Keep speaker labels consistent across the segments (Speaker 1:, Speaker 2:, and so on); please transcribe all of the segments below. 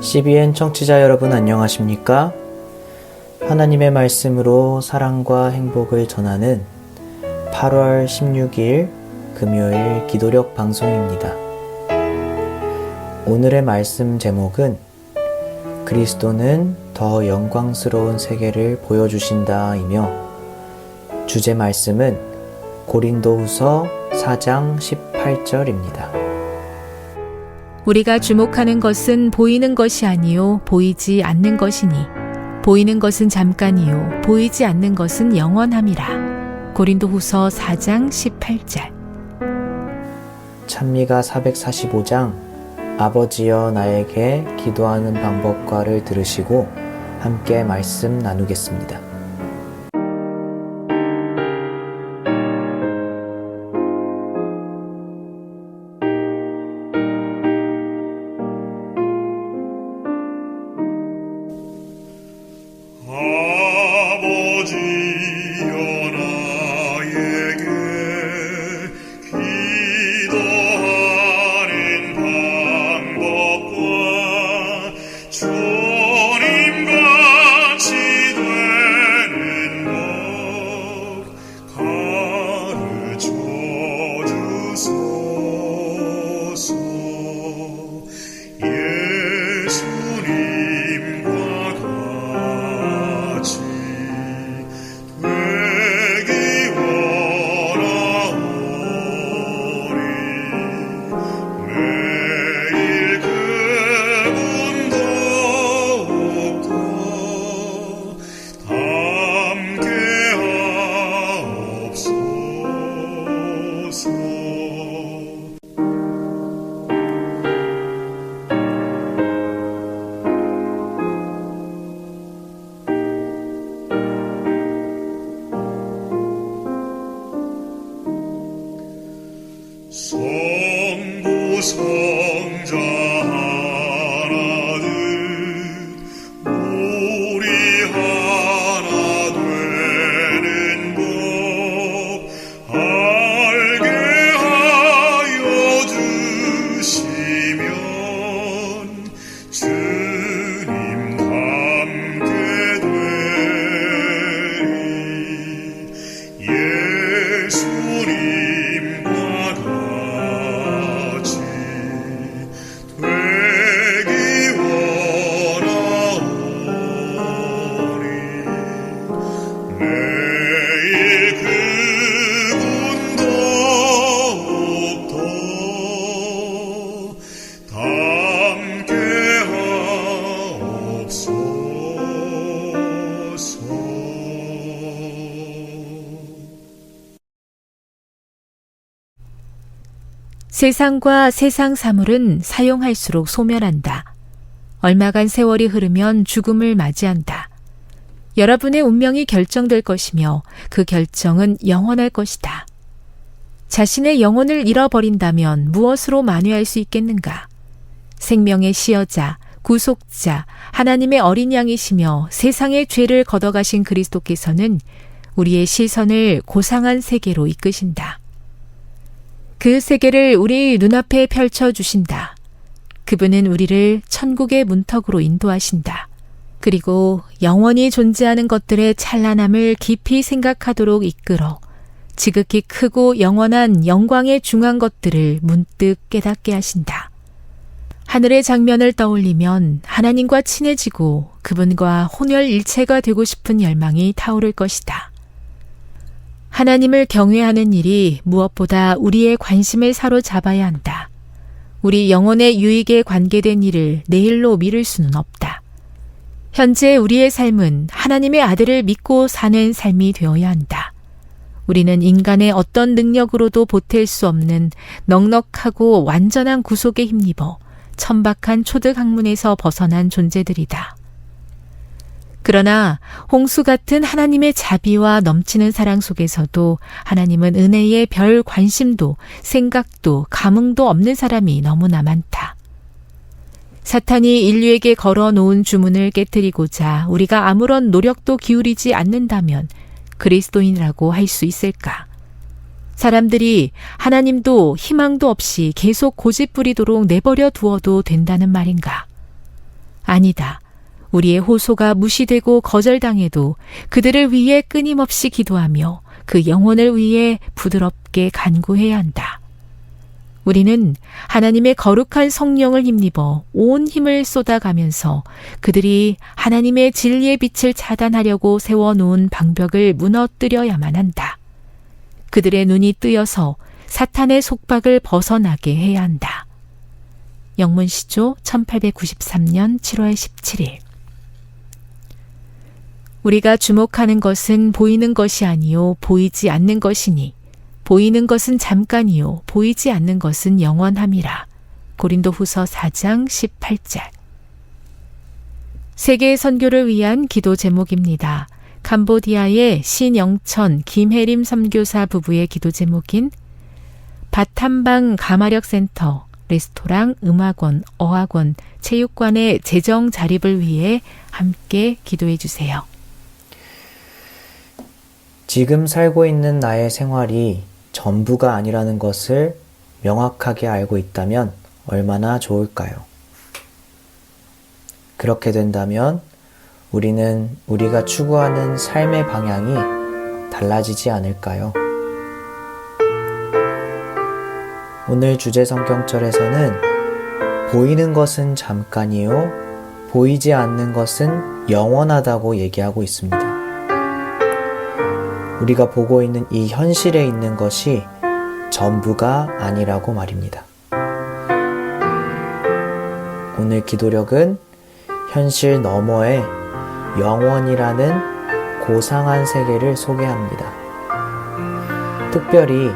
Speaker 1: CBN 청취자 여러분 안녕하십니까? 하나님의 말씀으로 사랑과 행복을 전하는 8월 16일 금요일 기도력 방송입니다. 오늘의 말씀 제목은 그리스도는 더 영광스러운 세계를 보여주신다이며 주제 말씀은 고린도후서 4장 18절입니다.
Speaker 2: 우리가 주목하는 것은 보이는 것이 아니요 보이지 않는 것이니 보이는 것은 잠깐이요 보이지 않는 것은 영원함이라. 고린도후서 4장 18절. 찬미가 445장 아버지여 나에게 기도하는 방법과를 들으시고 함께 말씀 나누겠습니다.
Speaker 3: 성자 하나는 우리 하나 되는 법 알게 하여 주시면 주님 닮게 되리. 예수님과 같이 되기 원하오니 매일 그분 더욱더 닮게 하옵소서.
Speaker 2: 세상과 세상 사물은 사용할수록 소멸한다. 얼마간 세월이 흐르면 죽음을 맞이한다. 여러분의 운명이 결정될 것이며 그 결정은 영원할 것이다. 자신의 영혼을 잃어버린다면 무엇으로 만회할 수 있겠는가? 생명의 시여자, 구속자, 하나님의 어린 양이시며 세상의 죄를 걷어가신 그리스도께서는 우리의 시선을 고상한 세계로 이끄신다. 그 세계를 우리 눈앞에 펼쳐주신다. 그분은 우리를 천국의 문턱으로 인도하신다. 그리고 영원히 존재하는 것들의 찬란함을 깊이 생각하도록 이끌어 지극히 크고 영원한 영광에 중한 것들을 문득 깨닫게 하신다. 하늘의 장면을 떠올리면 하나님과 친해지고 그분과 혼혈일체가 되고 싶은 열망이 타오를 것이다. 하나님을 경외하는 일이 무엇보다 우리의 관심을 사로잡아야 한다. 우리 영혼의 유익에 관계된 일을 내일로 미룰 수는 없다. 현재 우리의 삶은 하나님의 아들을 믿고 사는 삶이 되어야 한다. 우리는 인간의 어떤 능력으로도 보탤 수 없는 넉넉하고 완전한 구속에 힘입어 천박한 초득 학문에서 벗어난 존재들이다. 그러나 홍수 같은 하나님의 자비와 넘치는 사랑 속에서도 하나님은 은혜에 별 관심도 생각도 감흥도 없는 사람이 너무나 많다. 사탄이 인류에게 걸어놓은 주문을 깨뜨리고자 우리가 아무런 노력도 기울이지 않는다면 그리스도인이라고 할 수 있을까? 사람들이 하나님도 희망도 없이 계속 고집부리도록 내버려 두어도 된다는 말인가? 아니다. 우리의 호소가 무시되고 거절당해도 그들을 위해 끊임없이 기도하며 그 영혼을 위해 부드럽게 간구해야 한다. 우리는 하나님의 거룩한 성령을 힘입어 온 힘을 쏟아가면서 그들이 하나님의 진리의 빛을 차단하려고 세워놓은 방벽을 무너뜨려야만 한다. 그들의 눈이 뜨여서 사탄의 속박을 벗어나게 해야 한다. 영문시조 1893년 7월 17일. 우리가 주목하는 것은 보이는 것이 아니요 보이지 않는 것이니 보이는 것은 잠깐이요 보이지 않는 것은 영원함이라. 고린도후서 4장 18절. 세계 선교를 위한 기도 제목입니다. 캄보디아의 신영천 김혜림 선교사 부부의 기도 제목인 바탐방 가마력 센터, 레스토랑, 음악원, 어학원, 체육관의 재정 자립을 위해 함께 기도해 주세요.
Speaker 1: 지금 살고 있는 나의 생활이 전부가 아니라는 것을 명확하게 알고 있다면 얼마나 좋을까요? 그렇게 된다면 우리는 우리가 추구하는 삶의 방향이 달라지지 않을까요? 오늘 주제 성경절에서는 보이는 것은 잠깐이요, 보이지 않는 것은 영원하다고 얘기하고 있습니다. 우리가 보고 있는 이 현실에 있는 것이 전부가 아니라고 말입니다. 오늘 기도력은 현실 너머의 영원이라는 고상한 세계를 소개합니다. 특별히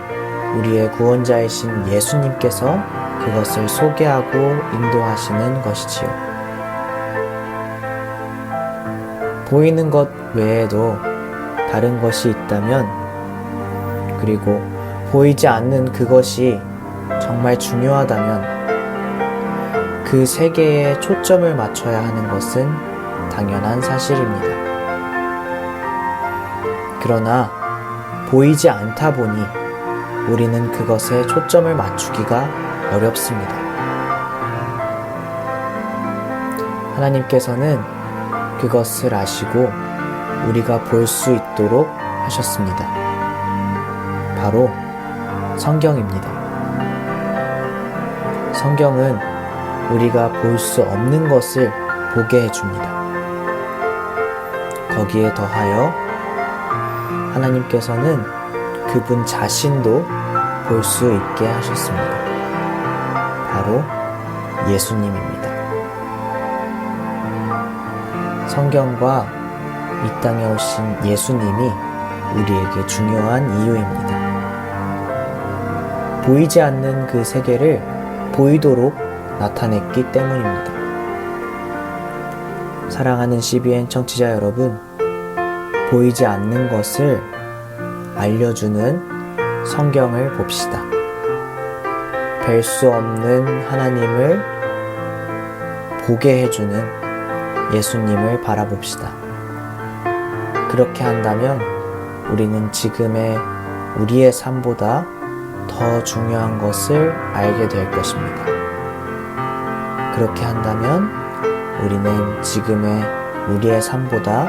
Speaker 1: 우리의 구원자이신 예수님께서 그것을 소개하고 인도하시는 것이지요. 보이는 것 외에도 다른 것이 있다면, 그리고 보이지 않는 그것이 정말 중요하다면 그 세계에 초점을 맞춰야 하는 것은 당연한 사실입니다. 그러나 보이지 않다 보니 우리는 그것에 초점을 맞추기가 어렵습니다. 하나님께서는 그것을 아시고 우리가 볼 수 있도록 하셨습니다. 바로 성경입니다. 성경은 우리가 볼 수 없는 것을 보게 해줍니다. 거기에 더하여 하나님께서는 그분 자신도 볼 수 있게 하셨습니다. 바로 예수님입니다. 성경과 이 땅에 오신 예수님이 우리에게 중요한 이유입니다. 보이지 않는 그 세계를 보이도록 나타냈기 때문입니다. 사랑하는 CBN 청취자 여러분, 보이지 않는 것을 알려주는 성경을 봅시다. 뵐 수 없는 하나님을 보게 해주는 예수님을 바라봅시다. 그렇게 한다면 우리는 지금의 우리의 삶보다 더 중요한 것을 알게 될 것입니다. 그렇게 한다면 우리는 지금의 우리의 삶보다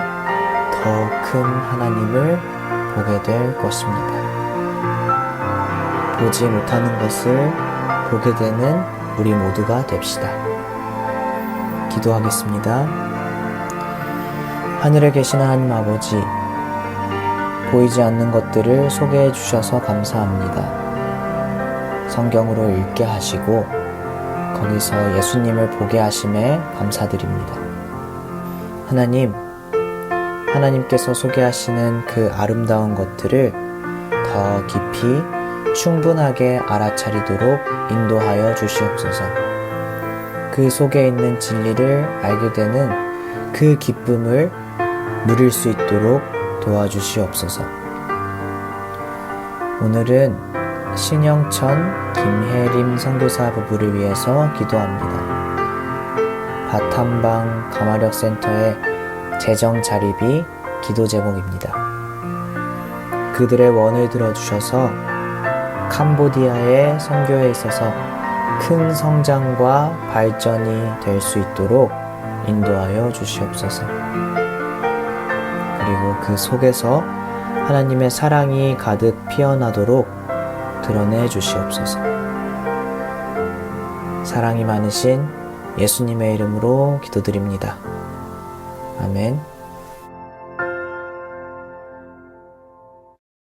Speaker 1: 더 큰 하나님을 보게 될 것입니다. 보지 못하는 것을 보게 되는 우리 모두가 됩시다. 기도하겠습니다. 하늘에 계신 하나님 아버지, 보이지 않는 것들을 소개해 주셔서 감사합니다. 성경으로 읽게 하시고 거기서 예수님을 보게 하심에 감사드립니다. 하나님께서 소개하시는 그 아름다운 것들을 더 깊이 충분하게 알아차리도록 인도하여 주시옵소서. 그 속에 있는 진리를 알게 되는 그 기쁨을 누릴 수 있도록 도와주시옵소서. 오늘은 신영천 김혜림 선교사 부부를 위해서 기도합니다. 바탐방 가마력 센터의 재정 자립이 기도 제목입니다. 그들의 원을 들어주셔서 캄보디아의 선교에 있어서 큰 성장과 발전이 될 수 있도록 인도하여 주시옵소서. 그리고 그 속에서 하나님의 사랑이 가득 피어나도록 드러내 주시옵소서. 사랑이 많으신 예수님의 이름으로 기도드립니다. 아멘.